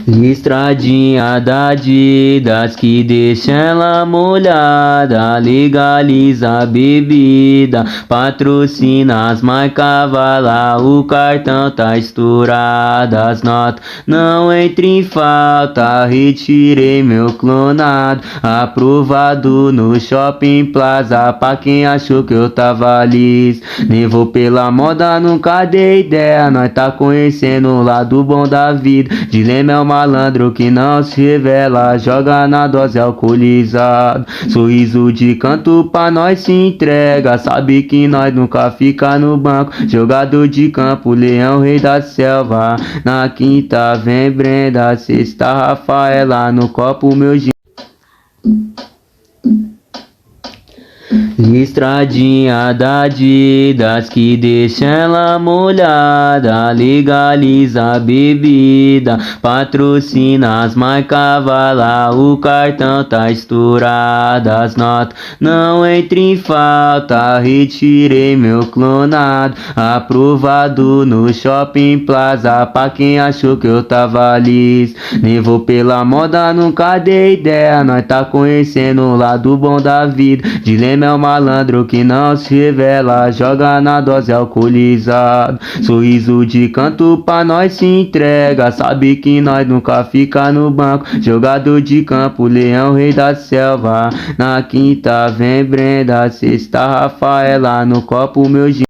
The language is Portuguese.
Estradinha da Adidas que deixa ela molhada, legaliza a bebida, patrocina as marcas, vai lá, o cartão tá estourado, as notas não entram em falta, retirei meu clonado, aprovado no Shopping Plaza, pra quem achou que eu tava liso, nem vou pela moda, nunca dei ideia, nós tá conhecendo o lado bom da vida, dilema é o malandro que não se revela, joga na dose alcoolizado, sorriso de canto pra nós se entrega, sabe que nós nunca fica no banco, jogador de campo, leão, rei da selva, na quinta vem Brenda, sexta Rafaela, no copo meu gin. Estradinha da Adidas que deixa ela molhada, legaliza a bebida, patrocina as marcas, vai lá, o cartão tá estourado, as notas não entram em falta, retirei meu clonado, aprovado no Shopping Plaza, pra quem achou que eu tava liso, nem vou pela moda, nunca dei ideia, nós tá conhecendo o lado bom da vida, dilema é o malandro que não se revela, joga na dose alcoolizado, sorriso de canto pra nós se entrega, sabe que nós nunca fica no banco, jogador de campo, leão, rei da selva, na quinta vem Brenda, sexta Rafaela, no copo meu gin.